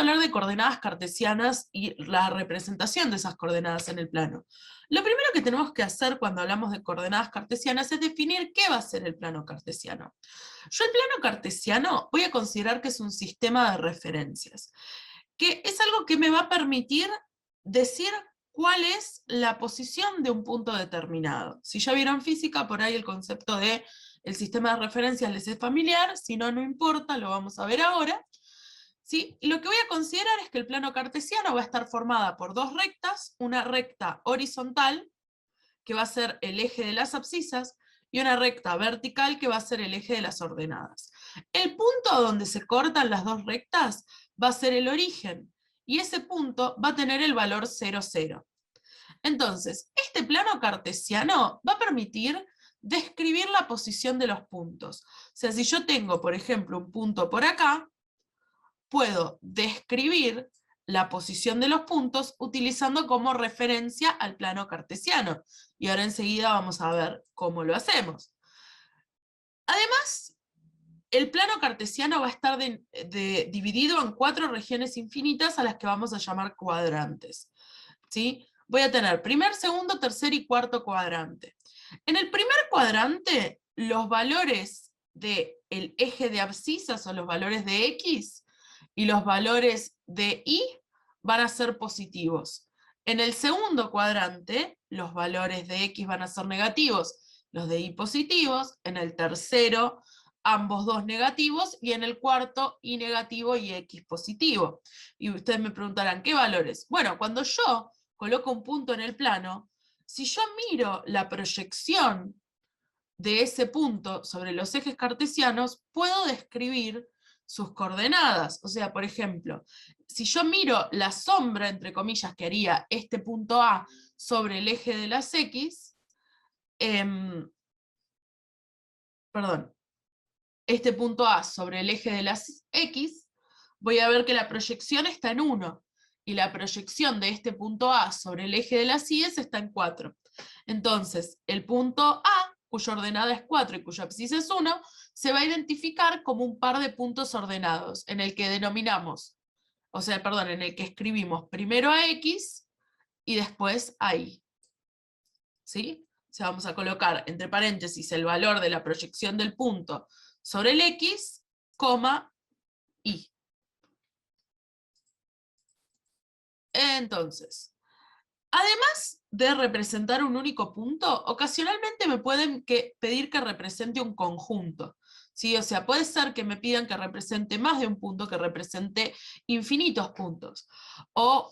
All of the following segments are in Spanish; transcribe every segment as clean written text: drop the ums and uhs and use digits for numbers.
a hablar de coordenadas cartesianas y la representación de esas coordenadas en el plano. Lo primero que tenemos que hacer cuando hablamos de coordenadas cartesianas es definir qué va a ser el plano cartesiano. Yo el plano cartesiano voy a considerar que es un sistema de referencias, que es algo que me va a permitir decir cuál es la posición de un punto determinado. Si ya vieron física, por ahí el concepto de el sistema de referencias les es familiar, si no, no importa, lo vamos a ver ahora. ¿Sí? Y lo que voy a considerar es que el plano cartesiano va a estar formada por dos rectas, una recta horizontal, que va a ser el eje de las abscisas, y una recta vertical, que va a ser el eje de las ordenadas. El punto donde se cortan las dos rectas va a ser el origen, y ese punto va a tener el valor 0, 0. Entonces, este plano cartesiano va a permitir describir la posición de los puntos. O sea, si yo tengo, por ejemplo, un punto por acá, puedo describir la posición de los puntos utilizando como referencia al plano cartesiano. Y ahora enseguida vamos a ver cómo lo hacemos. Además, el plano cartesiano va a estar dividido en 4 regiones infinitas a las que vamos a llamar cuadrantes. ¿Sí? Voy a tener primer, segundo, tercer y cuarto cuadrante. En el primer cuadrante, los valores del eje de abscisas o los valores de X y los valores de Y van a ser positivos. En el segundo cuadrante, los valores de X van a ser negativos, los de Y positivos. En el tercero, ambos dos negativos, y en el cuarto, Y negativo y X positivo. Y ustedes me preguntarán, ¿qué valores? Bueno, cuando yo coloco un punto en el plano, si yo miro la proyección de ese punto sobre los ejes cartesianos, puedo describir sus coordenadas. O sea, por ejemplo, si yo miro la sombra, entre comillas, que haría este punto A sobre el eje de las X, perdón, este punto A sobre el eje de las X, voy a ver que la proyección está en 1, y la proyección de este punto A sobre el eje de las Y está en 4. Entonces, el punto A, cuya ordenada es 4 y cuya abscisa es 1, se va a identificar como un par de puntos ordenados, en el que denominamos, o sea, perdón, en el que escribimos primero a X y después a Y. ¿Sí? O sea, vamos a colocar entre paréntesis el valor de la proyección del punto sobre el X, coma, Y. Entonces, además de representar un único punto, ocasionalmente me pueden pedir que represente un conjunto. ¿Sí? O sea, puede ser que me pidan que represente más de un punto, que represente infinitos puntos. O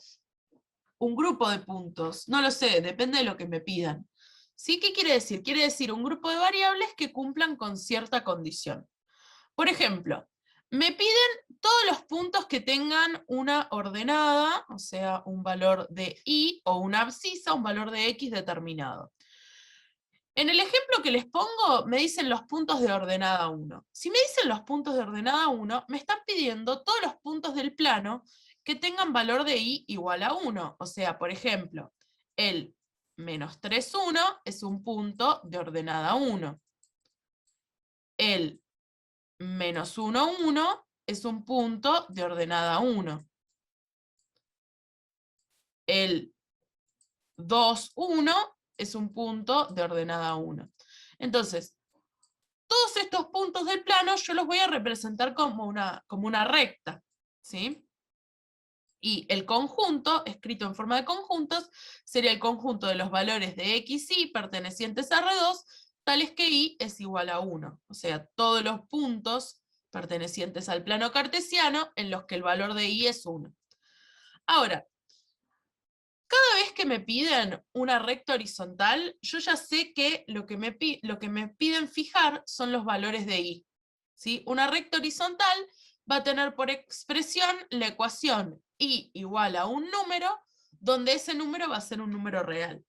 un grupo de puntos. No lo sé, depende de lo que me pidan. ¿Sí? ¿Qué quiere decir? Quiere decir un grupo de variables que cumplan con cierta condición. Por ejemplo, me piden todos los puntos que tengan una ordenada, o sea, un valor de Y, o una abscisa, un valor de X determinado. En el ejemplo que les pongo, me dicen los puntos de ordenada 1. Si me dicen los puntos de ordenada 1, me están pidiendo todos los puntos del plano que tengan valor de Y igual a 1. O sea, por ejemplo, el menos 3, 1 es un punto de ordenada 1. El menos 1, 1 es un punto de ordenada 1. El 2, 1 es un punto de ordenada 1. Entonces, todos estos puntos del plano yo los voy a representar como una recta, ¿sí? Y el conjunto, escrito en forma de conjuntos, sería el conjunto de los valores de X y pertenecientes a R2, tales que Y es igual a 1. O sea, todos los puntos pertenecientes al plano cartesiano en los que el valor de Y es 1. Ahora, cada vez que me piden una recta horizontal, yo ya sé que lo que me piden fijar son los valores de Y. ¿Sí? Una recta horizontal va a tener por expresión la ecuación Y igual a un número, donde ese número va a ser un número real.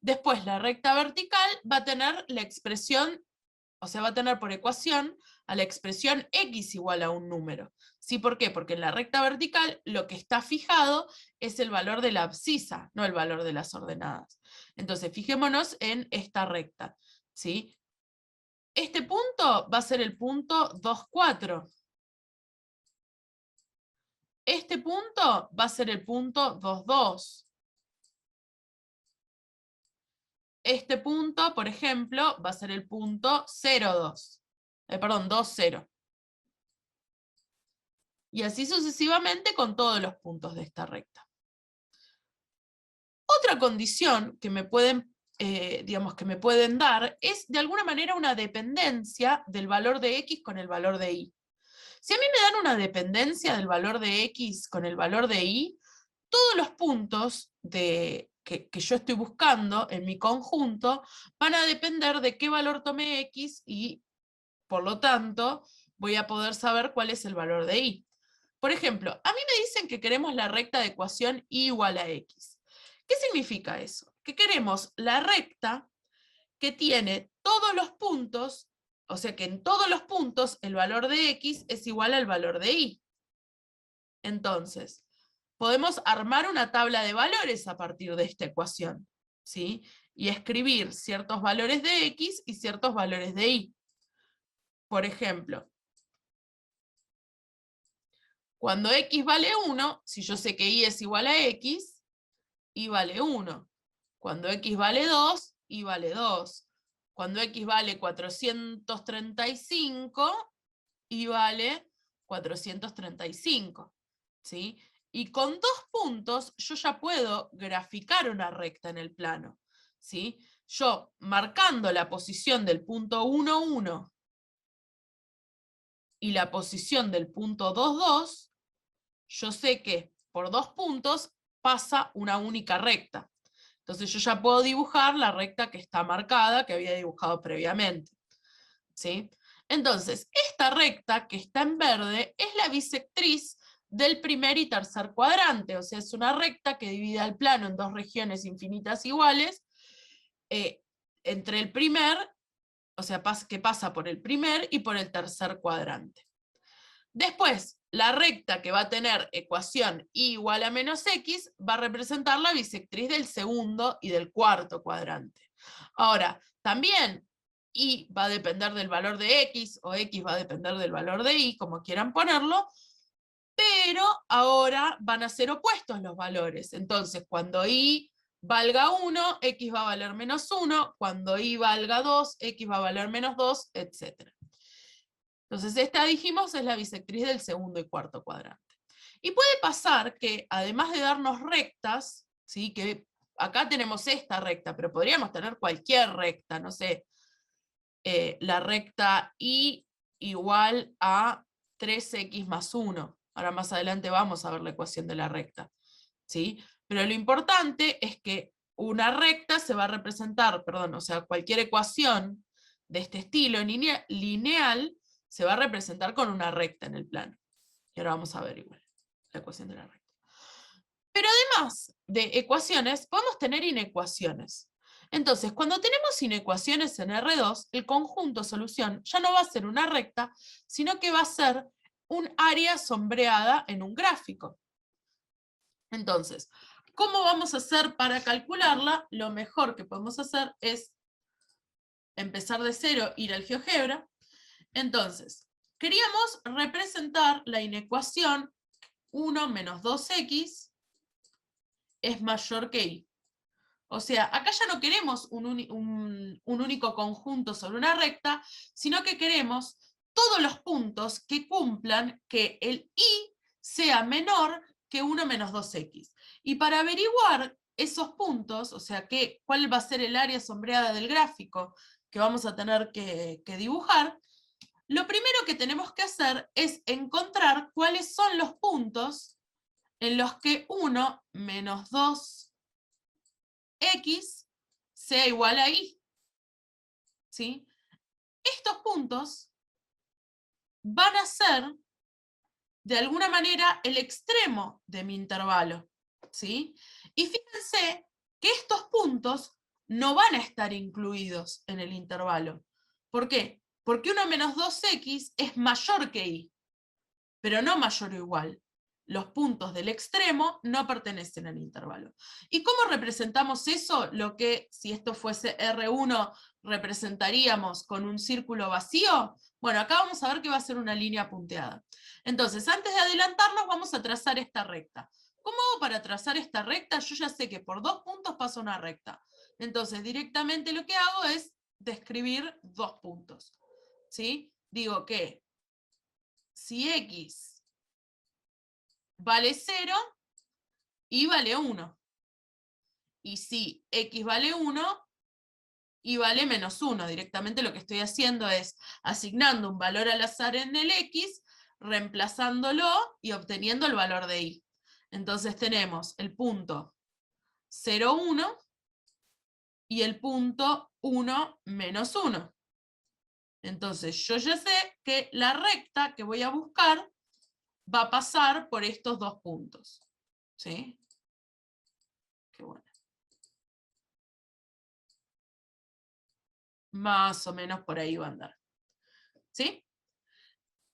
Después, la recta vertical va a tener la expresión, o sea, va a tener por ecuación a la expresión X igual a un número. ¿Sí? ¿Por qué? Porque en la recta vertical lo que está fijado es el valor de la abscisa, no el valor de las ordenadas. Entonces, fijémonos en esta recta. ¿Sí? Este punto va a ser el punto 2, 4. Este punto va a ser el punto 2, 2. Este punto, por ejemplo, va a ser el punto 0, 2. Perdón, 2, 0. Y así sucesivamente con todos los puntos de esta recta. Otra condición que me pueden, que me pueden dar es de alguna manera una dependencia del valor de x con el valor de y. Si a mí me dan una dependencia del valor de x con el valor de y, todos los puntos que yo estoy buscando en mi conjunto van a depender de qué valor tome x y, por lo tanto, voy a poder saber cuál es el valor de y. Por ejemplo, a mí me dicen que queremos la recta de ecuación y igual a x. ¿Qué significa eso? Que queremos la recta que tiene todos los puntos, o sea que en todos los puntos el valor de x es igual al valor de y. Entonces, podemos armar una tabla de valores a partir de esta ecuación, ¿sí? Y escribir ciertos valores de x y ciertos valores de y. Por ejemplo, cuando x vale 1, si yo sé que y es igual a x, y vale 1. Cuando x vale 2, y vale 2. Cuando x vale 435, y vale 435. ¿Sí? Y con 2 puntos yo ya puedo graficar una recta en el plano. ¿Sí? Yo, marcando la posición del punto 1, 1 y la posición del punto 2, 2, yo sé que por 2 puntos pasa una única recta. Entonces yo ya puedo dibujar la recta que está marcada, que había dibujado previamente. ¿Sí? Entonces, esta recta que está en verde es la bisectriz del primer y tercer cuadrante, o sea, es una recta que divide el plano en dos regiones infinitas iguales, entre el primer, o sea, que pasa por el primer y por el tercer cuadrante. Después, la recta que va a tener ecuación y igual a menos x va a representar la bisectriz del segundo y del cuarto cuadrante. Ahora, también y va a depender del valor de x o x va a depender del valor de y, como quieran ponerlo, pero ahora van a ser opuestos los valores. Entonces, cuando y valga 1, x va a valer menos 1, cuando y valga 2, x va a valer menos 2, etc. Entonces, esta dijimos es la bisectriz del segundo y cuarto cuadrante. Y puede pasar que, además de darnos rectas, ¿sí? Que acá tenemos esta recta, pero podríamos tener cualquier recta, no sé, la recta y igual a 3x más 1. Ahora más adelante vamos a ver la ecuación de la recta, ¿sí? Pero lo importante es que una recta se va a representar, perdón, o sea, cualquier ecuación de este estilo lineal se va a representar con una recta en el plano. Y ahora vamos a ver igual la ecuación de la recta. Pero además de ecuaciones, podemos tener inecuaciones. Entonces, cuando tenemos inecuaciones en R2, el conjunto solución ya no va a ser una recta, sino que va a ser un área sombreada en un gráfico. Entonces, ¿cómo vamos a hacer para calcularla? Lo mejor que podemos hacer es empezar de cero, ir al GeoGebra. Entonces, queríamos representar la inecuación 1 menos 2x es mayor que y. O sea, acá ya no queremos un único conjunto sobre una recta, sino que queremos todos los puntos que cumplan que el y sea menor que 1 menos 2x. Y para averiguar esos puntos, o sea, cuál va a ser el área sombreada del gráfico que vamos a tener que dibujar, lo primero que tenemos que hacer es encontrar cuáles son los puntos en los que 1 menos 2x sea igual a y. ¿Sí? Estos puntos van a ser, de alguna manera, el extremo de mi intervalo. ¿Sí? Y fíjense que estos puntos no van a estar incluidos en el intervalo. ¿Por qué? Porque 1 menos 2x es mayor que y, pero no mayor o igual. Los puntos del extremo no pertenecen al intervalo. ¿Y cómo representamos eso? Lo que, si esto fuese R1, representaríamos con un círculo vacío. Bueno, acá vamos a ver que va a ser una línea punteada. Entonces, antes de adelantarnos, vamos a trazar esta recta. ¿Cómo hago para trazar esta recta? Yo ya sé que por 2 puntos pasa una recta. Entonces, directamente lo que hago es describir 2 puntos. ¿Sí? Digo que si X vale 0, Y vale 1. Y si X vale 1, Y vale menos 1. Directamente lo que estoy haciendo es asignando un valor al azar en el X, reemplazándolo y obteniendo el valor de Y. Entonces tenemos el punto 0, 1 y el punto 1, menos 1. Entonces yo ya sé que la recta que voy a buscar va a pasar por estos 2 puntos. ¿Sí? Qué bueno. Más o menos por ahí va a andar. ¿Sí?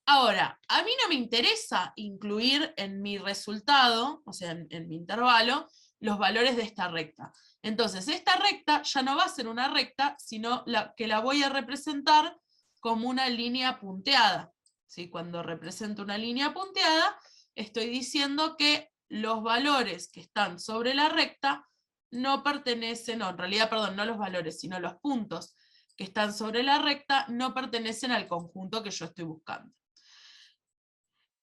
Ahora, a mí no me interesa incluir en mi resultado, o sea, en mi intervalo, los valores de esta recta. Entonces, esta recta ya no va a ser una recta, sino que la voy a representar como una línea punteada. ¿Sí? Cuando represento una línea punteada, estoy diciendo que los valores que están sobre la recta no pertenecen, no, en realidad, perdón, no los valores, sino los puntos que están sobre la recta no pertenecen al conjunto que yo estoy buscando.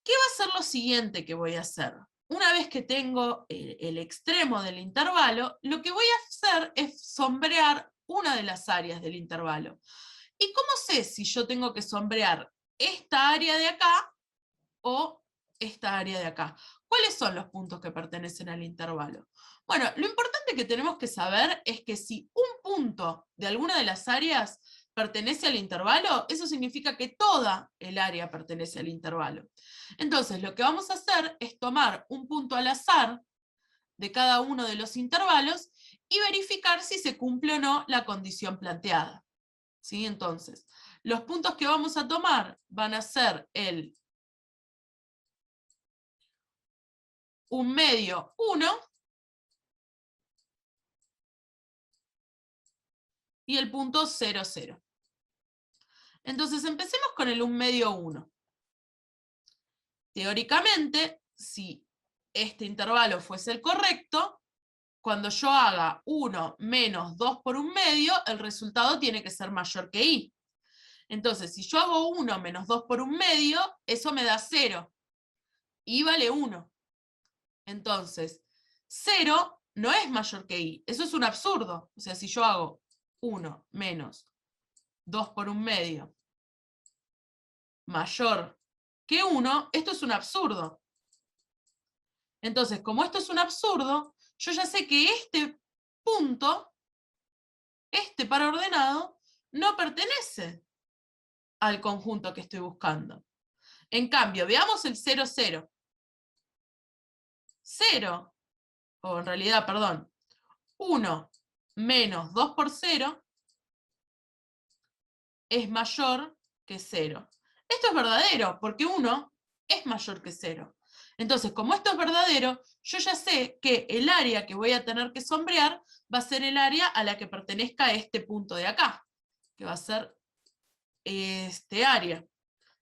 ¿Qué va a ser lo siguiente que voy a hacer? Una vez que tengo el extremo del intervalo, lo que voy a hacer es sombrear una de las áreas del intervalo. ¿Y cómo sé si yo tengo que sombrear esta área de acá o esta área de acá? ¿Cuáles son los puntos que pertenecen al intervalo? Bueno, lo importante que tenemos que saber es que si un punto de alguna de las áreas pertenece al intervalo, eso significa que toda el área pertenece al intervalo. Entonces, lo que vamos a hacer es tomar un punto al azar de cada uno de los intervalos y verificar si se cumple o no la condición planteada. ¿Sí? Entonces, los puntos que vamos a tomar van a ser el 1 medio 1 y el punto 0, 0. Entonces empecemos con el 1 medio 1. Teóricamente, si este intervalo fuese el correcto, cuando yo haga 1 menos 2 por 1 medio, el resultado tiene que ser mayor que y. Entonces, si yo hago 1 menos 2 por 1 medio, eso me da 0. Y vale 1. Entonces, 0 no es mayor que y. Eso es un absurdo. O sea, si yo hago 1 menos 2 por 1 medio mayor que 1, esto es un absurdo. Entonces, como esto es un absurdo, yo ya sé que este punto, este par ordenado, no pertenece al conjunto que estoy buscando. En cambio, veamos el 0, 0. 0, o en realidad, perdón, 1 menos 2 por 0 es mayor que 0. Esto es verdadero, porque 1 es mayor que 0. Entonces, como esto es verdadero, yo ya sé que el área que voy a tener que sombrear va a ser el área a la que pertenezca este punto de acá, que va a ser este área.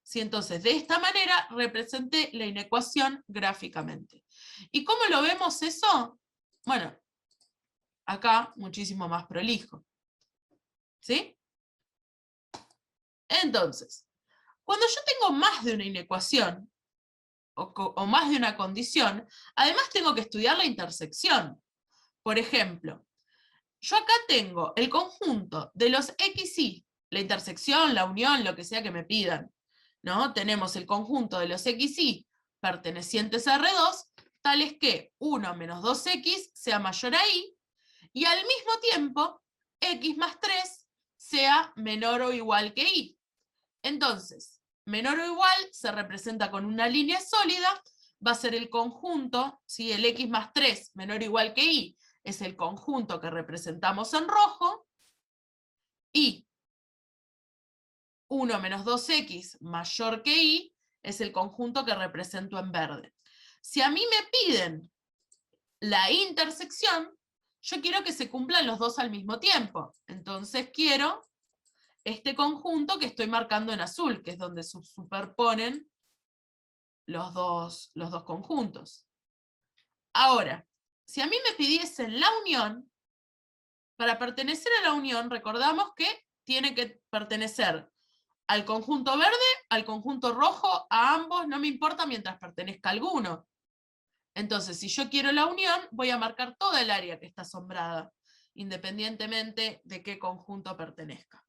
¿Sí? Entonces, de esta manera representé la inecuación gráficamente. ¿Y cómo lo vemos eso? Bueno, acá muchísimo más prolijo. ¿Sí? Entonces, cuando yo tengo más de una inecuación, o más de una condición, además tengo que estudiar la intersección. Por ejemplo, yo acá tengo el conjunto de los x, y, la intersección, la unión, lo que sea que me pidan, ¿no? Tenemos el conjunto de los x, y pertenecientes a R2, tales que 1 menos 2x sea mayor a y, y al mismo tiempo, x más 3 sea menor o igual que y. Entonces, menor o igual se representa con una línea sólida, va a ser el conjunto, ¿sí? El x más 3 menor o igual que y es el conjunto que representamos en rojo, y 1 menos 2x mayor que y es el conjunto que represento en verde. Si a mí me piden la intersección, yo quiero que se cumplan los dos al mismo tiempo. Entonces quiero este conjunto que estoy marcando en azul, que es donde se superponen los dos conjuntos. Ahora, si a mí me pidiesen la unión, para pertenecer a la unión, recordamos que tiene que pertenecer al conjunto verde, al conjunto rojo, a ambos, no me importa mientras pertenezca a alguno. Entonces, si yo quiero la unión, voy a marcar toda el área que está sombrada, independientemente de qué conjunto pertenezca.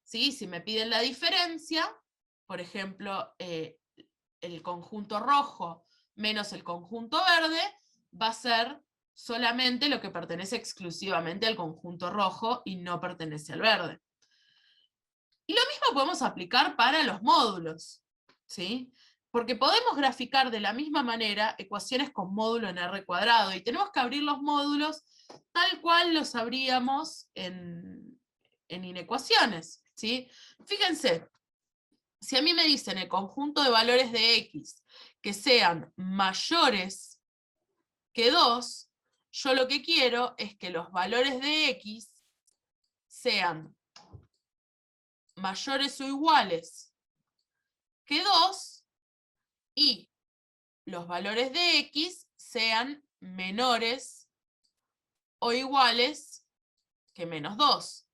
¿Sí? Si me piden la diferencia, por ejemplo, el conjunto rojo menos el conjunto verde, va a ser solamente lo que pertenece exclusivamente al conjunto rojo y no pertenece al verde. Y lo mismo podemos aplicar para los módulos, ¿sí? Porque podemos graficar de la misma manera ecuaciones con módulo en R cuadrado, y tenemos que abrir los módulos tal cual los abríamos en inecuaciones, ¿sí? Fíjense, si a mí me dicen el conjunto de valores de X que sean mayores que 2, yo lo que quiero es que los valores de X sean mayores o iguales que 2 y los valores de X sean menores o iguales que menos 2.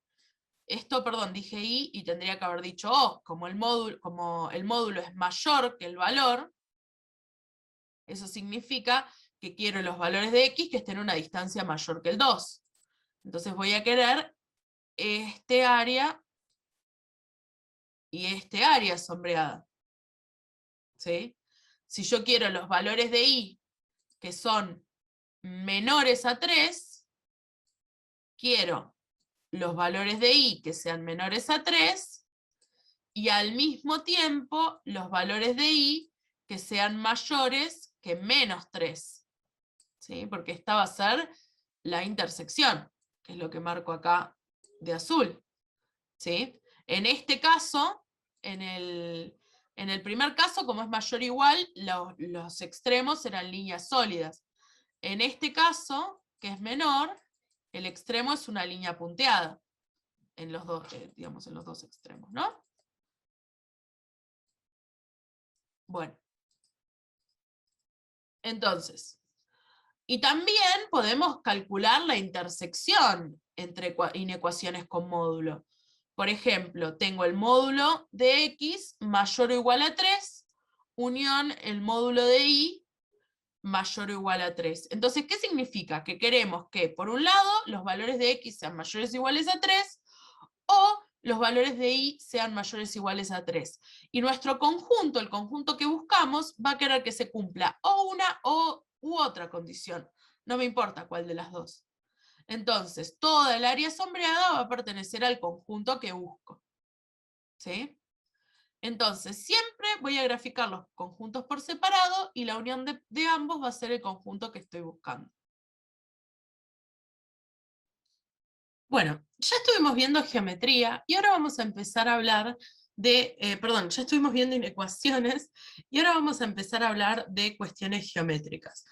Esto, perdón, dije y tendría que haber dicho O. Como el módulo es mayor que el valor, eso significa que quiero los valores de X que estén a una distancia mayor que el 2. Entonces voy a querer este área y este área sombreada. ¿Sí? Si yo quiero los valores de Y que son menores a 3, quiero los valores de Y que sean menores a 3 y al mismo tiempo los valores de Y que sean mayores que menos 3. ¿Sí? Porque esta va a ser la intersección, que es lo que marco acá de azul. ¿Sí? En este caso, en el primer caso, como es mayor o igual, los extremos eran líneas sólidas. En este caso, que es menor, el extremo es una línea punteada. En los dos, digamos, en los dos extremos, ¿no? Bueno. Entonces, y también podemos calcular la intersección entre inecuaciones con módulo. Por ejemplo, tengo el módulo de X mayor o igual a 3, unión el módulo de Y mayor o igual a 3. Entonces, ¿qué significa? Que queremos que, por un lado, los valores de X sean mayores o iguales a 3, o los valores de Y sean mayores o iguales a 3. Y nuestro conjunto, el conjunto que buscamos, va a querer que se cumpla o una u otra condición. No me importa cuál de las dos. Entonces, toda el área sombreada va a pertenecer al conjunto que busco. ¿Sí? Entonces, siempre voy a graficar los conjuntos por separado y la unión de ambos va a ser el conjunto que estoy buscando. Bueno, ya estuvimos viendo geometría y ahora vamos a empezar a hablar de, ya estuvimos viendo inecuaciones y ahora vamos a empezar a hablar de cuestiones geométricas.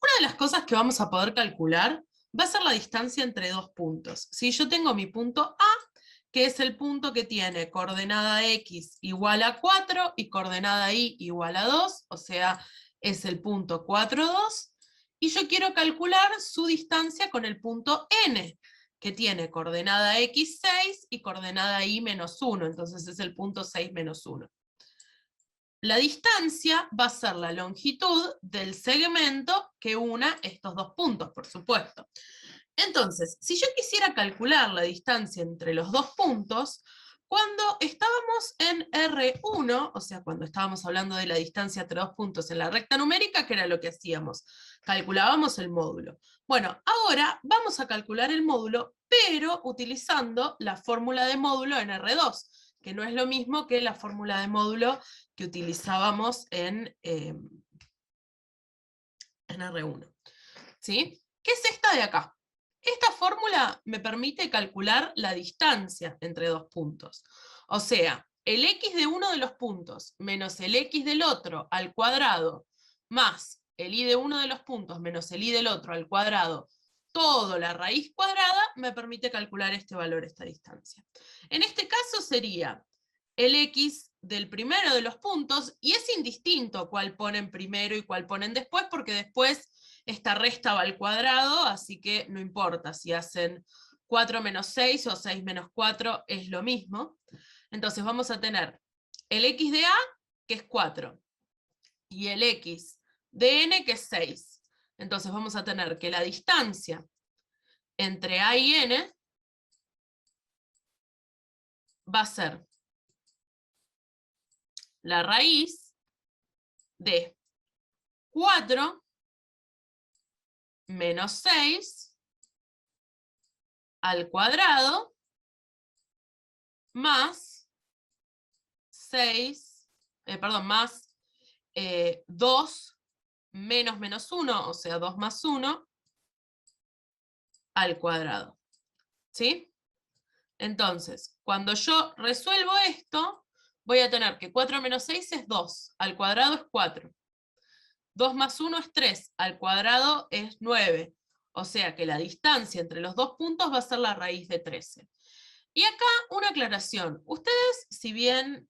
Una de las cosas que vamos a poder calcular va a ser la distancia entre dos puntos. Si yo tengo mi punto A, que es el punto que tiene coordenada X igual a 4 y coordenada Y igual a 2, o sea, es el punto 4, 2, y yo quiero calcular su distancia con el punto N, que tiene coordenada X 6 y coordenada Y menos 1, entonces es el punto 6 menos 1. La distancia va a ser la longitud del segmento que una estos dos puntos, por supuesto. Entonces, si yo quisiera calcular la distancia entre los dos puntos, cuando estábamos en R1, o sea, cuando estábamos hablando de la distancia entre dos puntos en la recta numérica, ¿qué era lo que hacíamos? Calculábamos el módulo. Bueno, ahora vamos a calcular el módulo, pero utilizando la fórmula de módulo en R2, que no es lo mismo que la fórmula de módulo que utilizábamos en R1. ¿Sí? ¿Qué es esta de acá? Esta fórmula me permite calcular la distancia entre dos puntos. O sea, el x de uno de los puntos menos el x del otro al cuadrado más el y de uno de los puntos menos el y del otro al cuadrado todo la raíz cuadrada me permite calcular este valor, esta distancia. En este caso sería el x del primero de los puntos, y es indistinto cuál ponen primero y cuál ponen después, porque después esta resta va al cuadrado, así que no importa si hacen 4 menos 6 o 6 menos 4, es lo mismo. Entonces vamos a tener el x de a, que es 4, y el x de n, que es 6. Entonces vamos a tener que la distancia entre a y n va a ser la raíz de 4 menos 6 al cuadrado más 2 menos menos 1, o sea, 2 más 1 al cuadrado. ¿Sí? Entonces, cuando yo resuelvo esto, voy a tener que 4 menos 6 es 2, al cuadrado es 4. 2 más 1 es 3, al cuadrado es 9. O sea que la distancia entre los dos puntos va a ser la raíz de 13. Y acá una aclaración. Ustedes, si bien,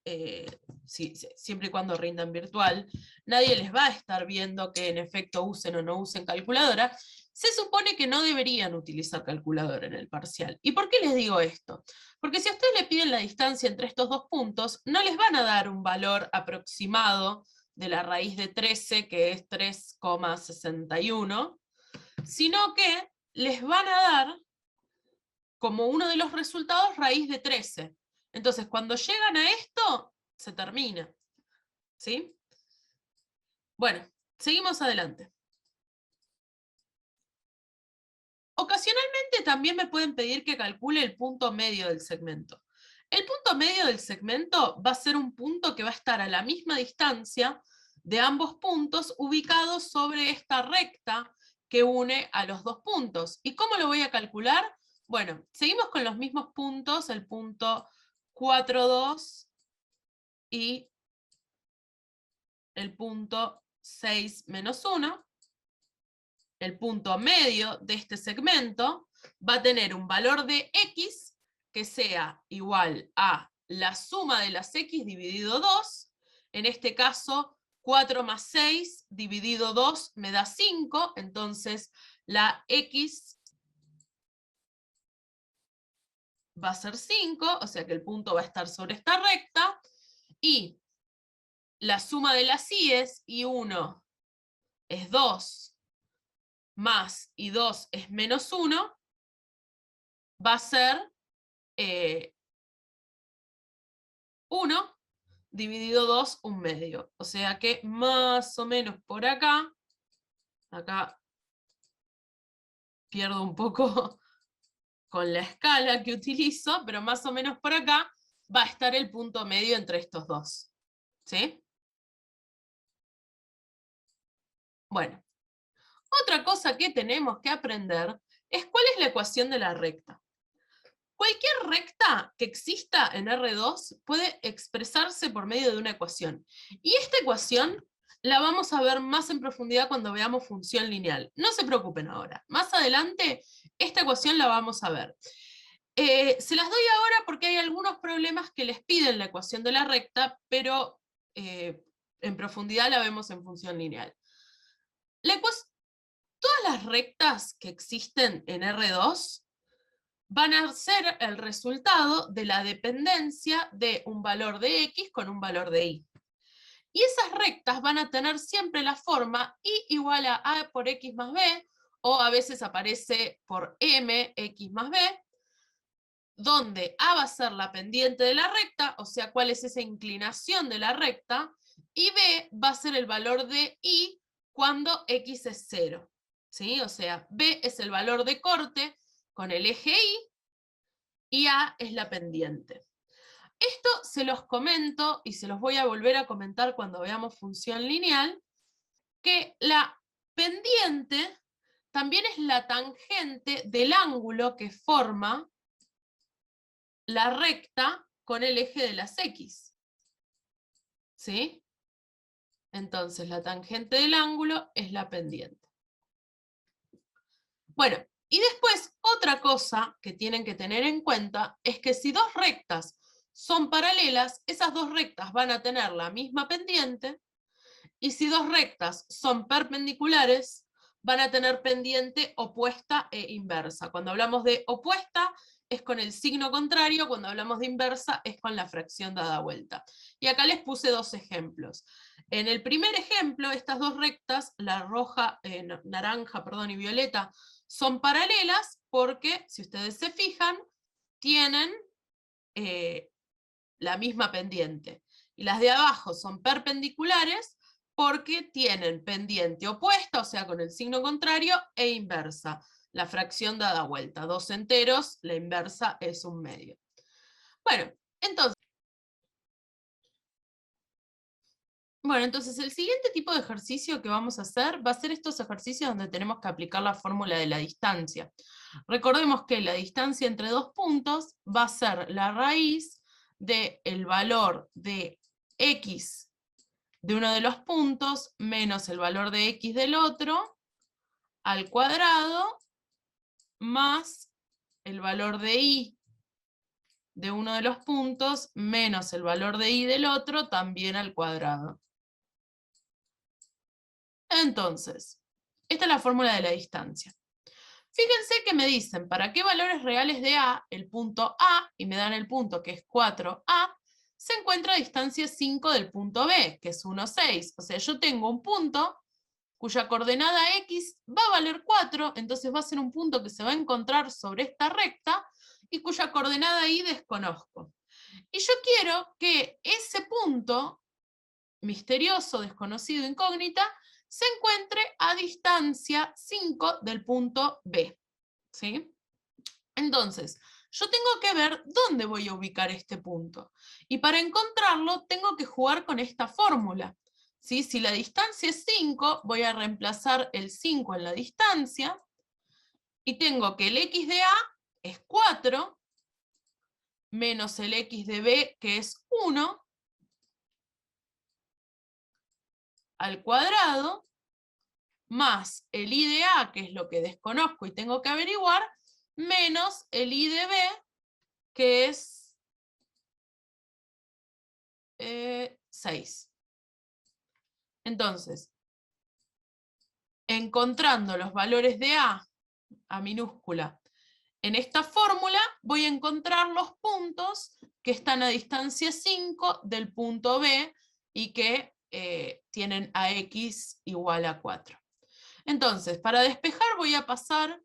siempre y cuando rindan virtual, nadie les va a estar viendo que en efecto usen o no usen calculadora, se supone que no deberían utilizar calculadora en el parcial. ¿Y por qué les digo esto? Porque si a ustedes le piden la distancia entre estos dos puntos, no les van a dar un valor aproximado de la raíz de 13, que es 3,61, sino que les van a dar como uno de los resultados raíz de 13. Entonces, cuando llegan a esto, se termina. ¿Sí? Bueno, seguimos adelante. Ocasionalmente también me pueden pedir que calcule el punto medio del segmento. El punto medio del segmento va a ser un punto que va a estar a la misma distancia de ambos puntos ubicados sobre esta recta que une a los dos puntos. ¿Y cómo lo voy a calcular? Bueno, seguimos con los mismos puntos, el punto 4, 2 y el punto 6 menos 1. El punto medio de este segmento va a tener un valor de x que sea igual a la suma de las x dividido 2. En este caso, 4 más 6 dividido 2 me da 5, entonces la x va a ser 5, o sea que el punto va a estar sobre esta recta, y la suma de las i's, y 1 es 2, más y 2 es menos 1, va a ser 1 dividido 2, un medio. O sea que más o menos por acá pierdo un poco con la escala que utilizo, pero más o menos por acá va a estar el punto medio entre estos dos. ¿Sí? Bueno, otra cosa que tenemos que aprender es cuál es la ecuación de la recta. Cualquier recta que exista en R2 puede expresarse por medio de una ecuación. Y esta ecuación la vamos a ver más en profundidad cuando veamos función lineal. No se preocupen ahora. Más adelante, esta ecuación la vamos a ver. Se las doy ahora porque hay algunos problemas que les piden la ecuación de la recta, pero en profundidad la vemos en función lineal. Todas las rectas que existen en R2 van a ser el resultado de la dependencia de un valor de x con un valor de y. Y esas rectas van a tener siempre la forma y igual a por x más b, o a veces aparece por m x más b, donde a va a ser la pendiente de la recta, o sea, cuál es esa inclinación de la recta, y b va a ser el valor de y cuando x es 0. ¿Sí? O sea, b es el valor de corte con el eje y a es la pendiente. Esto se los comento y se los voy a volver a comentar cuando veamos función lineal, que la pendiente también es la tangente del ángulo que forma la recta con el eje de las x. ¿Sí? Entonces la tangente del ángulo es la pendiente. Bueno, Y después, otra cosa que tienen que tener en cuenta es que si dos rectas son paralelas, esas dos rectas van a tener la misma pendiente, y si dos rectas son perpendiculares, van a tener pendiente opuesta e inversa. Cuando hablamos de opuesta, es con el signo contrario, cuando hablamos de inversa, es con la fracción dada vuelta. Y acá les puse dos ejemplos. En el primer ejemplo, estas dos rectas, la roja, naranja, perdón, y violeta, son paralelas porque, si ustedes se fijan, tienen la misma pendiente. Y las de abajo son perpendiculares porque tienen pendiente opuesta, o sea, con el signo contrario, e inversa. La fracción dada vuelta. 2 enteros, la inversa es 1/2. Bueno, entonces el siguiente tipo de ejercicio que vamos a hacer va a ser estos ejercicios donde tenemos que aplicar la fórmula de la distancia. Recordemos que la distancia entre dos puntos va a ser la raíz del valor de x de uno de los puntos menos el valor de x del otro al cuadrado más el valor de y de uno de los puntos menos el valor de y del otro también al cuadrado. Entonces, esta es la fórmula de la distancia. Fíjense que me dicen para qué valores reales de A, el punto A, y me dan el punto que es 4A, se encuentra a distancia 5 del punto B, que es 1, 6. O sea, yo tengo un punto cuya coordenada X va a valer 4, entonces va a ser un punto que se va a encontrar sobre esta recta y cuya coordenada Y desconozco. Y yo quiero que ese punto misterioso, desconocido, incógnita, se encuentre a distancia 5 del punto B. ¿Sí? Entonces, yo tengo que ver dónde voy a ubicar este punto. Y para encontrarlo tengo que jugar con esta fórmula. ¿Sí? Si la distancia es 5, voy a reemplazar el 5 en la distancia. Y tengo que el x de A es 4, menos el x de B, que es 1, al cuadrado, más el y de A, que es lo que desconozco y tengo que averiguar, menos el y de B, que es 6. Entonces, encontrando los valores de A minúscula, en esta fórmula voy a encontrar los puntos que están a distancia 5 del punto B y que tienen a x igual a 4. Entonces, para despejar voy a pasar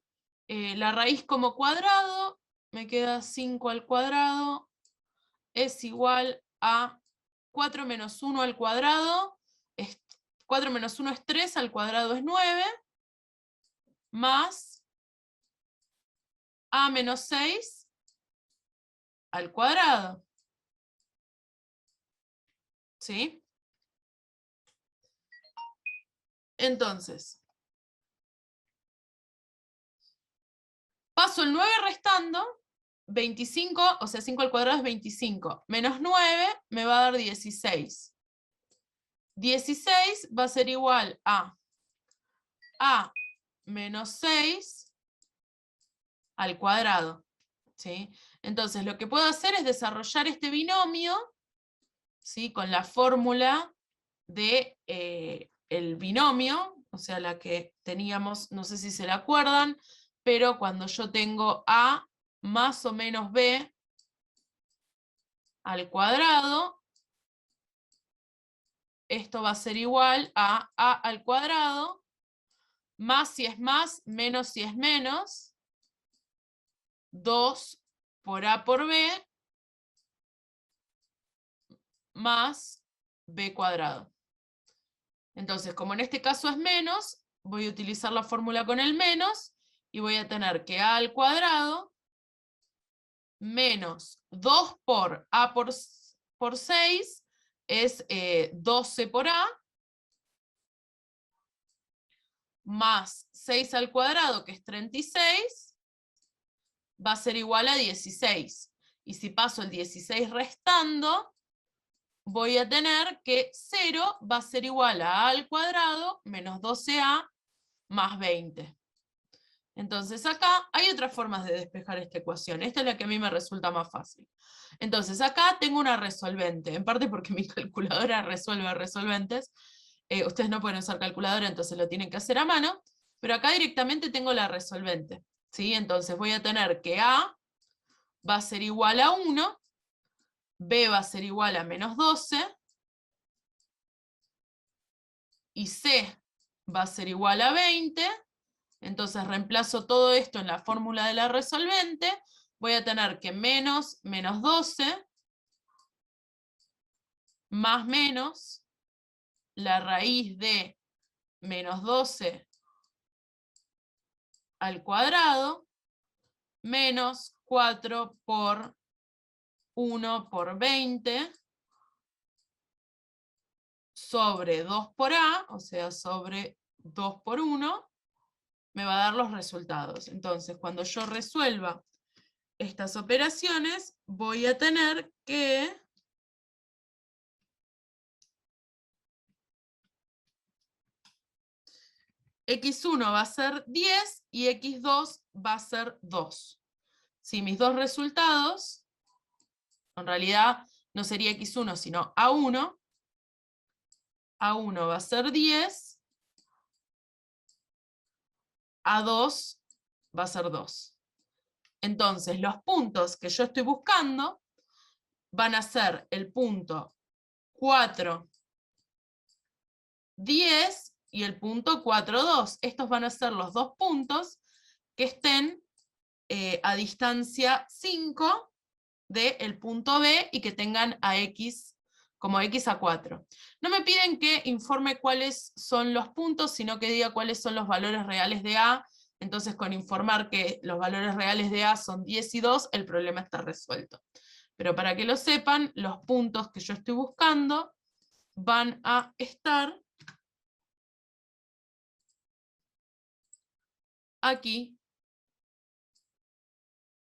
la raíz como cuadrado, me queda 5 al cuadrado, es igual a 4 menos 1 al cuadrado, 4 menos 1 es 3, al cuadrado es 9, más a menos 6 al cuadrado. ¿Sí? Entonces, paso el 9 restando, 25, o sea, 5 al cuadrado es 25, menos 9 me va a dar 16. 16 va a ser igual a menos 6 al cuadrado. ¿Sí? Entonces, lo que puedo hacer es desarrollar este binomio, ¿sí? Con la fórmula de el binomio, o sea, la que teníamos, no sé si se la acuerdan, pero cuando yo tengo A más o menos B al cuadrado, esto va a ser igual a A al cuadrado, más si es más, menos si es menos, 2 por A por B, más B cuadrado. Entonces, como en este caso es menos, voy a utilizar la fórmula con el menos, y voy a tener que A al cuadrado menos 2 por A por 6 es 12 por A, más 6 al cuadrado, que es 36, va a ser igual a 16. Y si paso el 16 restando, voy a tener que 0 va a ser igual a A al cuadrado menos 12A más 20. Entonces acá hay otras formas de despejar esta ecuación. Esta es la que a mí me resulta más fácil. Entonces acá tengo una resolvente, en parte porque mi calculadora resuelve resolventes. Ustedes no pueden usar calculadora, entonces lo tienen que hacer a mano, pero acá directamente tengo la resolvente, ¿sí? Entonces voy a tener que A va a ser igual a 1, B va a ser igual a menos 12, y C va a ser igual a 20, entonces reemplazo todo esto en la fórmula de la resolvente, voy a tener que menos 12 más menos la raíz de menos 12 al cuadrado menos 4 por 1 por 20 sobre 2 por A, o sea, sobre 2 por 1, me va a dar los resultados. Entonces, cuando yo resuelva estas operaciones, voy a tener que x1 va a ser 10 y x2 va a ser 2. Si mis dos resultados, en realidad no sería x1, sino a1 va a ser 10, a2 va a ser 2. Entonces, los puntos que yo estoy buscando van a ser el punto 4, 10 y el punto 4, 2. Estos van a ser los dos puntos que estén a distancia 5 del punto B y que tengan a x como x a 4. No me piden que informe cuáles son los puntos, sino que diga cuáles son los valores reales de A. Entonces, con informar que los valores reales de A son 10 y 2, el problema está resuelto. Pero para que lo sepan, los puntos que yo estoy buscando van a estar aquí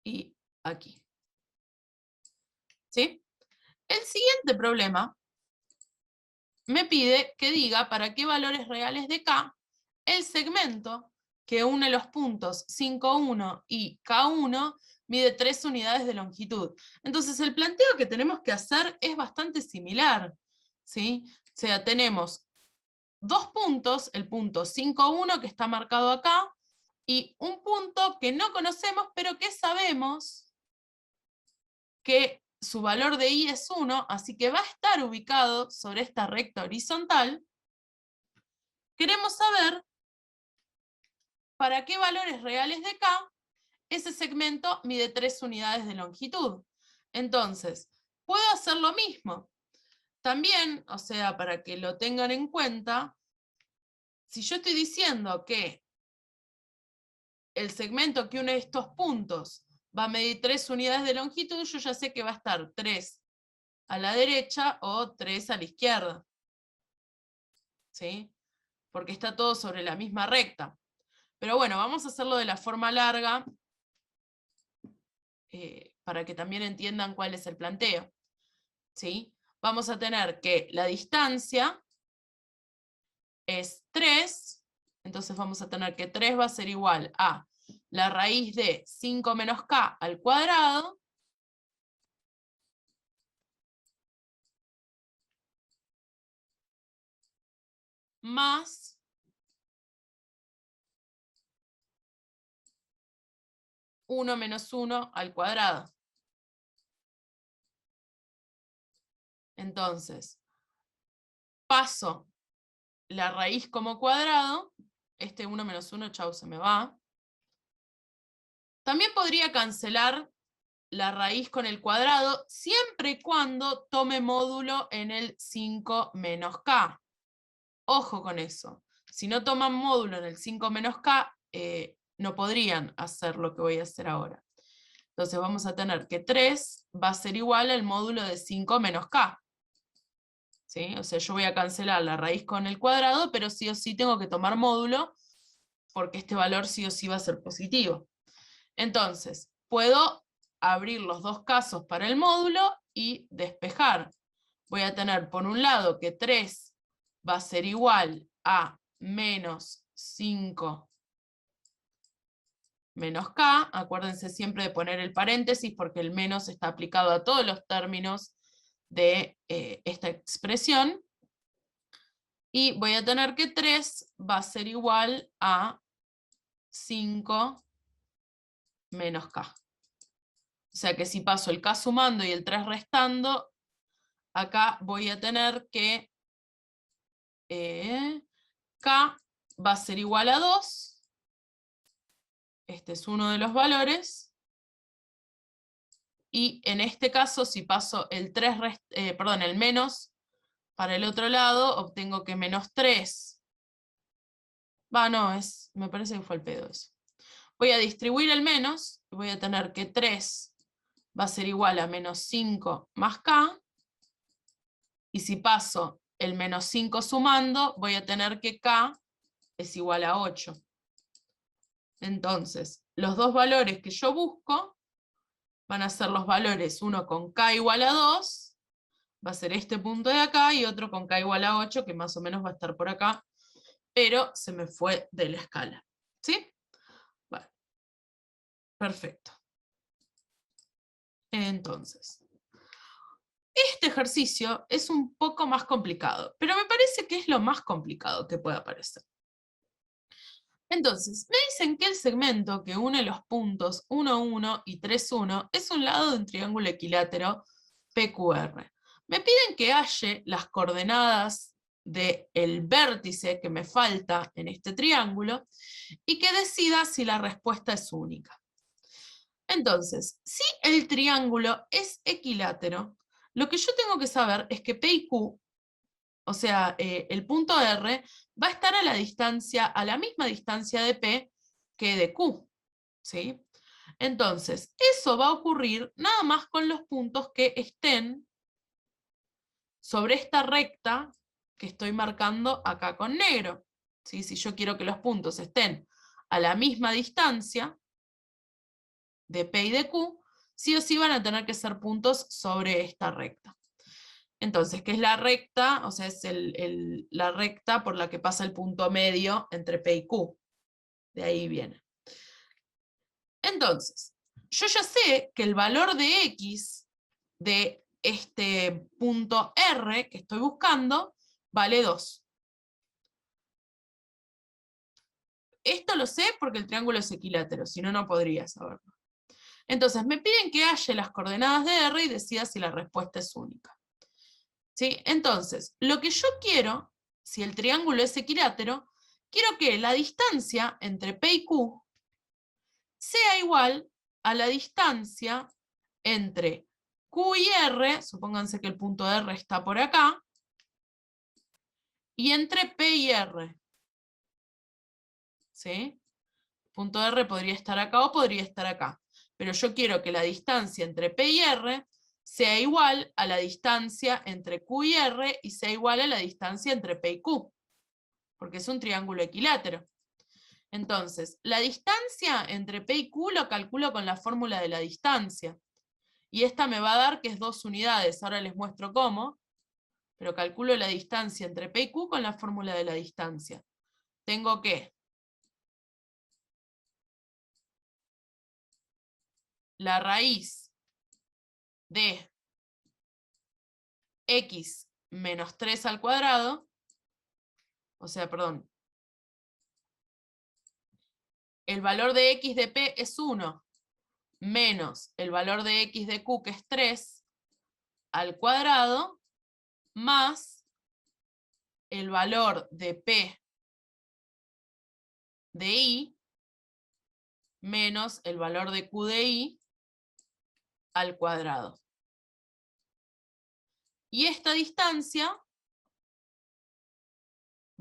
y aquí. ¿Sí? El siguiente problema me pide que diga para qué valores reales de K el segmento que une los puntos 5,1 y K1 mide 3 unidades de longitud. Entonces el planteo que tenemos que hacer es bastante similar, ¿sí? O sea, tenemos dos puntos, el punto 5,1 que está marcado acá, y un punto que no conocemos, pero que sabemos que su valor de I es 1, así que va a estar ubicado sobre esta recta horizontal. Queremos saber para qué valores reales de K ese segmento mide 3 unidades de longitud. Entonces, puedo hacer lo mismo. También, o sea, para que lo tengan en cuenta, si yo estoy diciendo que el segmento que une estos puntos va a medir 3 unidades de longitud, yo ya sé que va a estar 3 a la derecha o 3 a la izquierda. ¿Sí? Porque está todo sobre la misma recta. Pero bueno, vamos a hacerlo de la forma larga para que también entiendan cuál es el planteo. ¿Sí? Vamos a tener que la distancia es 3, entonces vamos a tener que 3 va a ser igual a la raíz de 5 menos k al cuadrado más 1 menos 1 al cuadrado. Entonces, paso la raíz como cuadrado, este 1 menos 1, chau, se me va. También podría cancelar la raíz con el cuadrado siempre y cuando tome módulo en el 5 menos k. Ojo con eso. Si no toman módulo en el 5 menos k, no podrían hacer lo que voy a hacer ahora. Entonces vamos a tener que 3 va a ser igual al módulo de 5 menos k. ¿Sí? O sea, yo voy a cancelar la raíz con el cuadrado, pero sí o sí tengo que tomar módulo, porque este valor sí o sí va a ser positivo. Entonces, puedo abrir los dos casos para el módulo y despejar. Voy a tener por un lado que 3 va a ser igual a menos 5 menos K, acuérdense siempre de poner el paréntesis porque el menos está aplicado a todos los términos de esta expresión, y voy a tener que 3 va a ser igual a 5 menos K. O sea que si paso el K sumando y el 3 restando, acá voy a tener que K va a ser igual a 2, este es uno de los valores, y en este caso si paso el el menos para el otro lado, obtengo que menos 3, me parece que fue el pedo eso. Voy a distribuir el menos, y voy a tener que 3 va a ser igual a menos 5 más K, y si paso el menos 5 sumando, voy a tener que K es igual a 8. Entonces, los dos valores que yo busco van a ser los valores, uno con K igual a 2, va a ser este punto de acá, y otro con K igual a 8, que más o menos va a estar por acá, pero se me fue de la escala. ¿Sí? Bueno, perfecto. Entonces, este ejercicio es un poco más complicado, pero me parece que es lo más complicado que puede aparecer. Entonces, me dicen que el segmento que une los puntos 1, 1 y 3, 1 es un lado de un triángulo equilátero PQR. Me piden que halle las coordenadas del vértice que me falta en este triángulo y que decida si la respuesta es única. Entonces, si el triángulo es equilátero, lo que yo tengo que saber es que P y Q, o sea, el punto R, va a estar a la misma distancia de P que de Q, ¿sí? Entonces, eso va a ocurrir nada más con los puntos que estén sobre esta recta que estoy marcando acá con negro, ¿sí? Si yo quiero que los puntos estén a la misma distancia de P y de Q, sí o sí van a tener que ser puntos sobre esta recta. Entonces, ¿qué es la recta? O sea, es la recta por la que pasa el punto medio entre P y Q. De ahí viene. Entonces, yo ya sé que el valor de X de este punto R que estoy buscando vale 2. Esto lo sé porque el triángulo es equilátero, si no, no podría saberlo. Entonces, me piden que halle las coordenadas de R y decida si la respuesta es única. ¿Sí? Entonces, lo que yo quiero, si el triángulo es equilátero, quiero que la distancia entre P y Q sea igual a la distancia entre Q y R, supónganse que el punto R está por acá, y entre P y R. ¿Sí? El punto R podría estar acá o podría estar acá. Pero yo quiero que la distancia entre P y R sea igual a la distancia entre Q y R y sea igual a la distancia entre P y Q. Porque es un triángulo equilátero. Entonces, la distancia entre P y Q lo calculo con la fórmula de la distancia. Y esta me va a dar que es 2 unidades. Ahora les muestro cómo. Pero calculo la distancia entre P y Q con la fórmula de la distancia. Tengo que la raíz de x menos 3 al cuadrado, o sea, perdón, el valor de x de P es 1, menos el valor de x de Q, que es 3, al cuadrado, más el valor de P de I, menos el valor de Q de I, al cuadrado. Y esta distancia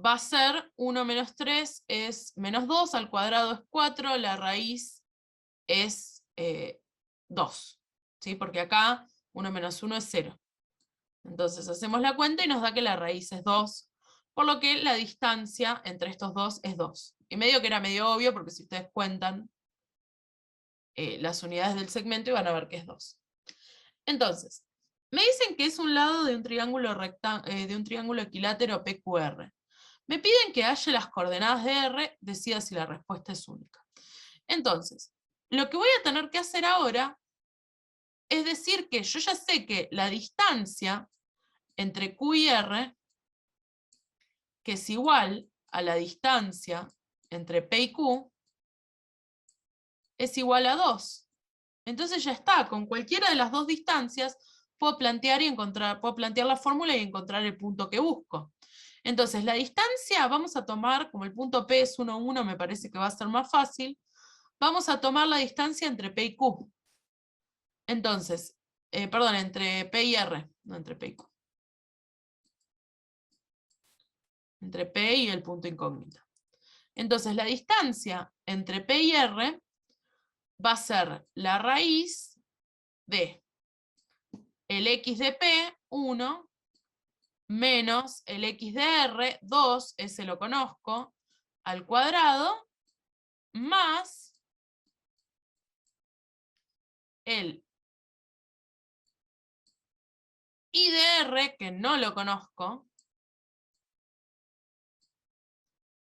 va a ser 1 menos 3 es menos 2, al cuadrado es 4, la raíz es 2. ¿Sí? Porque acá 1 menos 1 es 0. Entonces hacemos la cuenta y nos da que la raíz es 2, por lo que la distancia entre estos dos es 2. Y medio que era medio obvio, porque si ustedes cuentan las unidades del segmento y van a ver que es 2. Entonces, me dicen que es un lado de un triángulo equilátero PQR. Me piden que halle las coordenadas de R, decida si la respuesta es única. Entonces, lo que voy a tener que hacer ahora es decir que yo ya sé que la distancia entre Q y R, que es igual a la distancia entre P y Q, es igual a 2. Entonces ya está, con cualquiera de las dos distancias puedo plantear la fórmula y encontrar el punto que busco. Entonces la distancia vamos a tomar, como el punto P es 1, 1, me parece que va a ser más fácil, vamos a tomar la distancia entre P y Q. Entonces, perdón, entre P y R, no entre P y Q. Entre P y el punto incógnito. Entonces la distancia entre P y R va a ser la raíz de el x de P, 1, menos el x de R, 2, ese lo conozco, al cuadrado, más el y de R, que no lo conozco,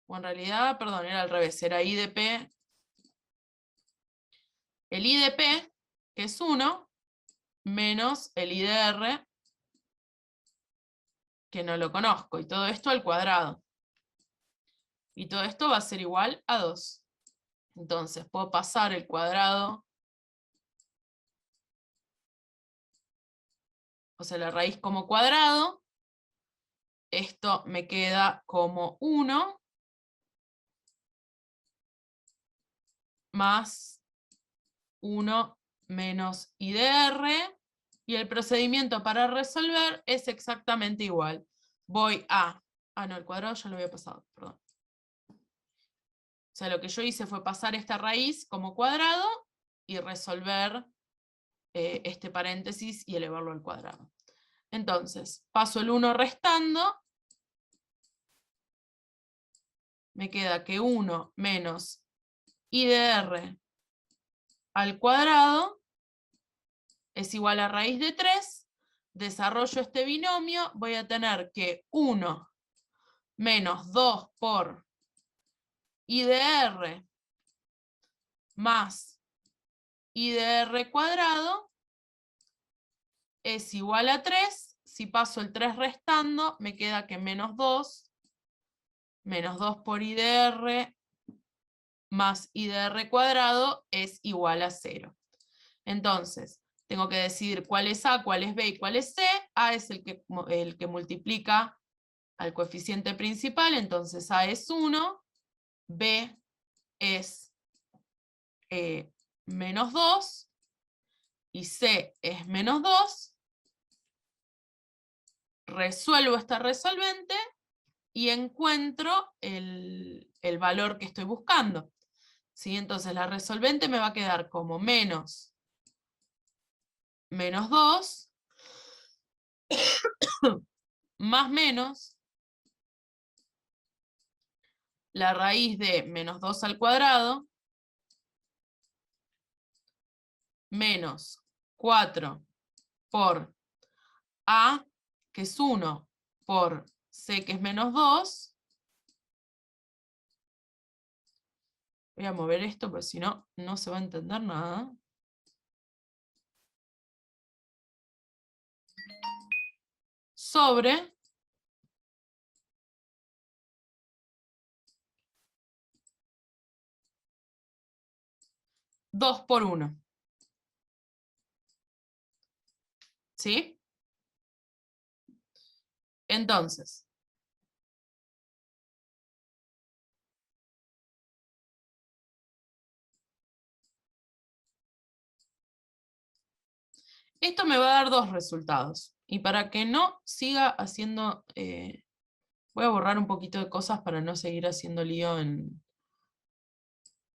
o en realidad, perdón, era al revés, era i de P, el i de P, que es 1, menos el i de R, que no lo conozco, y todo esto al cuadrado. Y todo esto va a ser igual a 2. Entonces puedo pasar el cuadrado, o sea, la raíz como cuadrado. Esto me queda como 1 más 1 menos i de R. Y el procedimiento para resolver es exactamente igual. Voy a... Ah, no, el cuadrado ya lo había pasado, perdón. O sea, lo que yo hice fue pasar esta raíz como cuadrado y resolver este paréntesis y elevarlo al cuadrado. Entonces, paso el 1 restando. Me queda que 1 menos i de R al cuadrado es igual a raíz de 3. Desarrollo este binomio, voy a tener que 1 menos 2 por i de R más i de R cuadrado es igual a 3. Si paso el 3 restando, me queda que menos 2 por i de R más i de R cuadrado es igual a 0. Entonces, tengo que decidir cuál es A, cuál es B y cuál es C. A es el que multiplica al coeficiente principal, entonces A es 1, B es menos 2 y C es menos 2. Resuelvo esta resolvente y encuentro el valor que estoy buscando. ¿Sí? Entonces la resolvente me va a quedar como menos 2 más menos la raíz de menos 2 al cuadrado menos 4 por A, que es 1, por C, que es menos 2. Voy a mover esto porque si no, no se va a entender nada. Sobre 2 por 1. ¿Sí? Entonces, esto me va a dar dos resultados. Y para que no siga haciendo... voy a borrar un poquito de cosas para no seguir haciendo lío en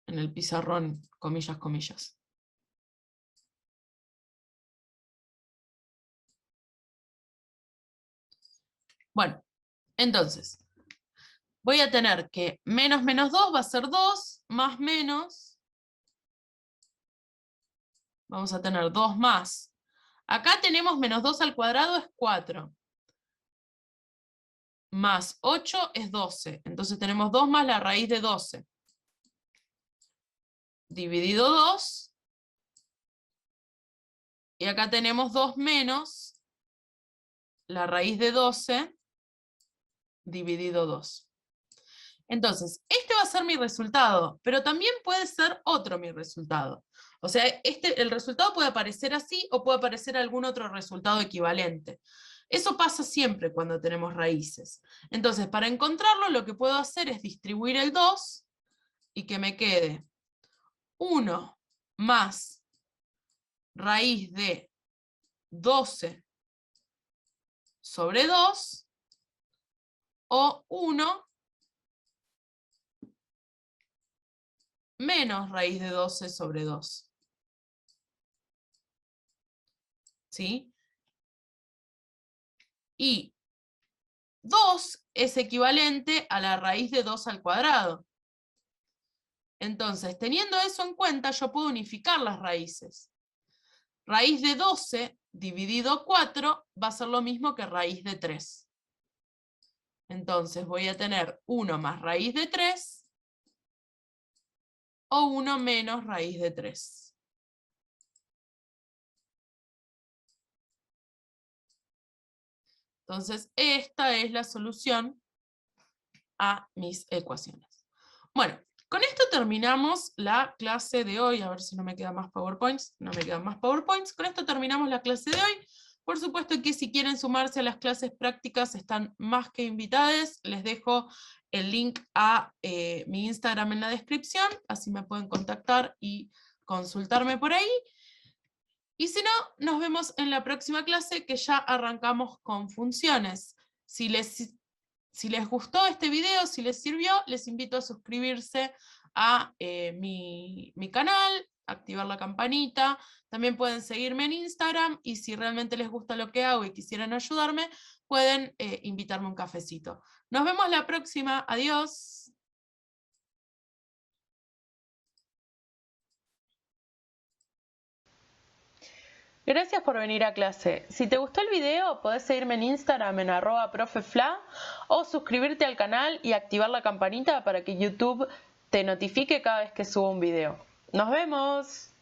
el pizarrón, comillas, comillas. Bueno, entonces, voy a tener que menos menos 2 va a ser 2, más menos, vamos a tener 2 más. Acá tenemos menos 2 al cuadrado es 4. Más 8 es 12. Entonces tenemos 2 más la raíz de 12. dividido 2. Y acá tenemos 2 menos la raíz de 12 dividido 2. Entonces, este va a ser mi resultado, pero también puede ser otro mi resultado. O sea, el resultado puede aparecer así o puede aparecer algún otro resultado equivalente. Eso pasa siempre cuando tenemos raíces. Entonces, para encontrarlo, lo que puedo hacer es distribuir el 2 y que me quede 1 más raíz de 12 sobre 2 o 1 menos raíz de 12 sobre 2. ¿Sí? Y 2 es equivalente a la raíz de 2 al cuadrado. Entonces, teniendo eso en cuenta, yo puedo unificar las raíces. Raíz de 12 dividido 4 va a ser lo mismo que raíz de 3. Entonces voy a tener 1 más raíz de 3 o 1 menos raíz de 3. Entonces, esta es la solución a mis ecuaciones. Bueno, con esto terminamos la clase de hoy. A ver si no me quedan más PowerPoints. No me quedan más PowerPoints. Con esto terminamos la clase de hoy. Por supuesto que si quieren sumarse a las clases prácticas están más que invitadas. Les dejo el link a mi Instagram en la descripción. Así me pueden contactar y consultarme por ahí. Y si no, nos vemos en la próxima clase que ya arrancamos con funciones. Si les gustó este video, si les sirvió, les invito a suscribirse a mi canal, activar la campanita. También pueden seguirme en Instagram y si realmente les gusta lo que hago y quisieran ayudarme, pueden invitarme un cafecito. Nos vemos la próxima. Adiós. Gracias por venir a clase. Si te gustó el video, podés seguirme en Instagram en @profefla o suscribirte al canal y activar la campanita para que YouTube te notifique cada vez que subo un video. ¡Nos vemos!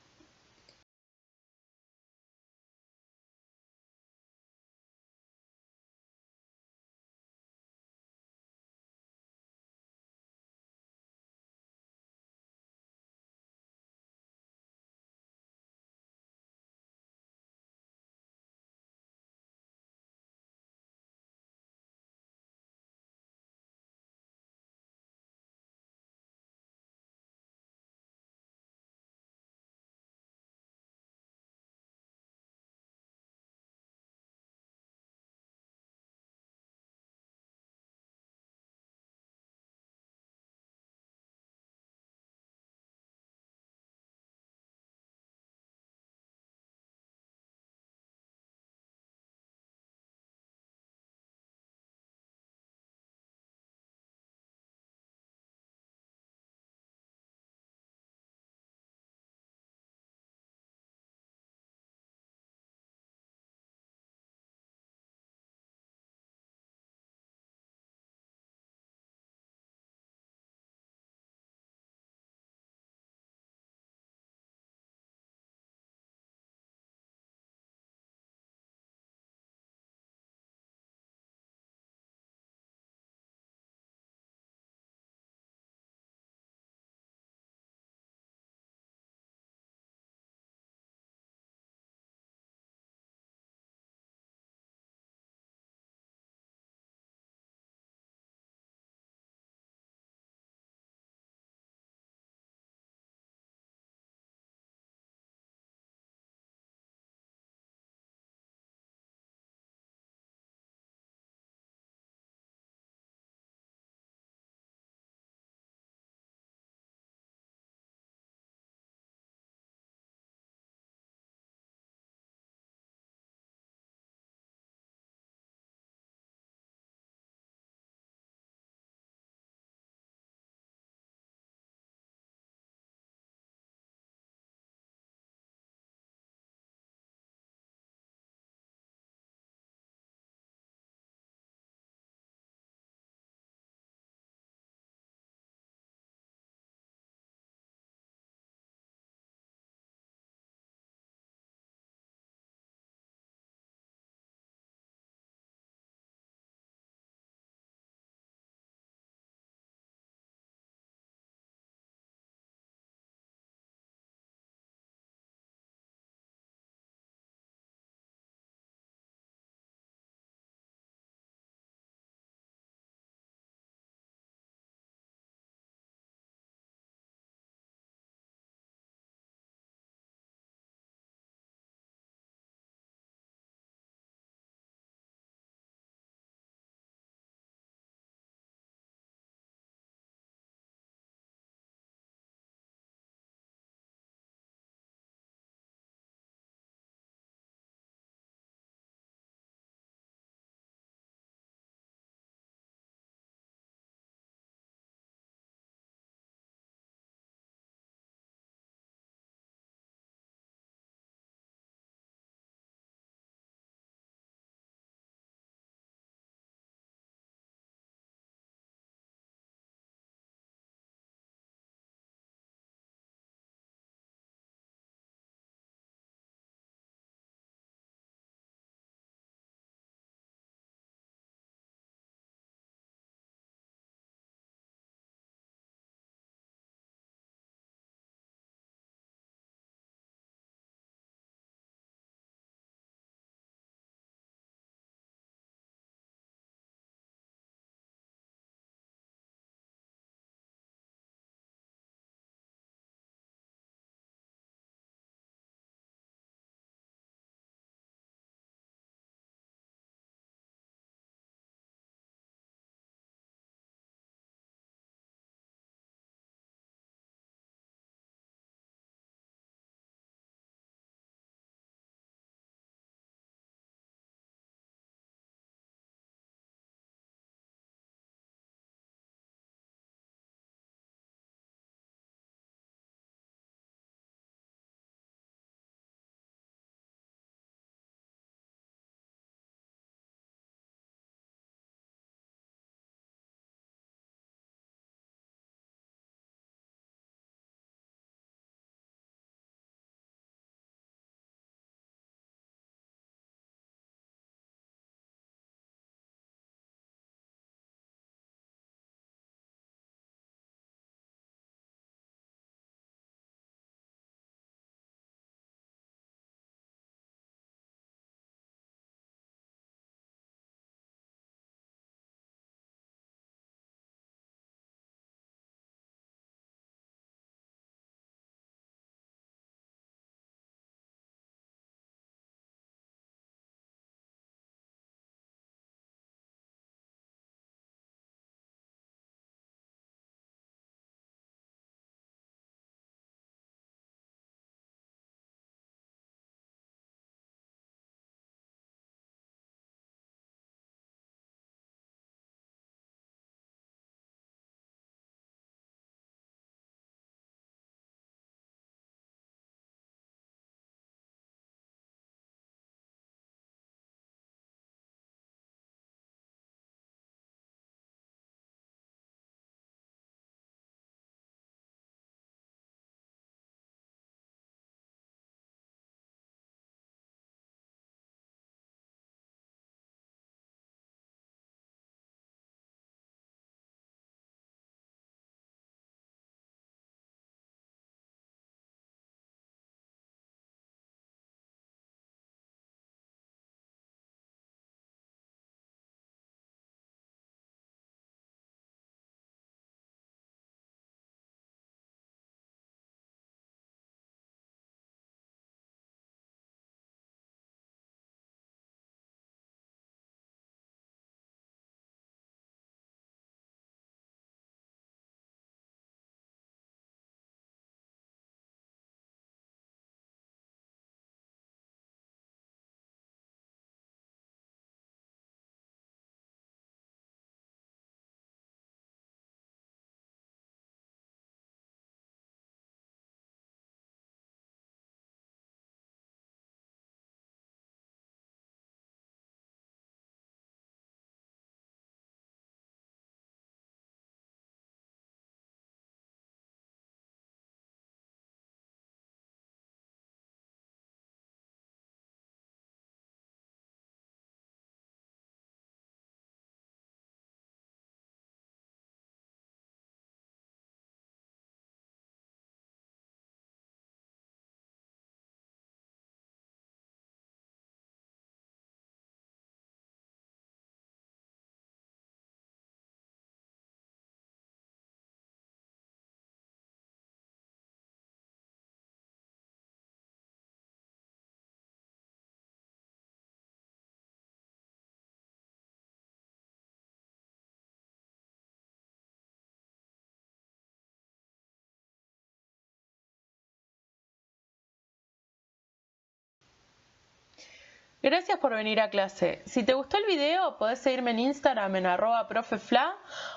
Gracias por venir a clase. Si te gustó el video, podés seguirme en Instagram en @profefla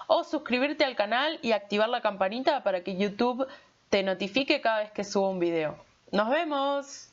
o suscribirte al canal y activar la campanita para que YouTube te notifique cada vez que subo un video. ¡Nos vemos!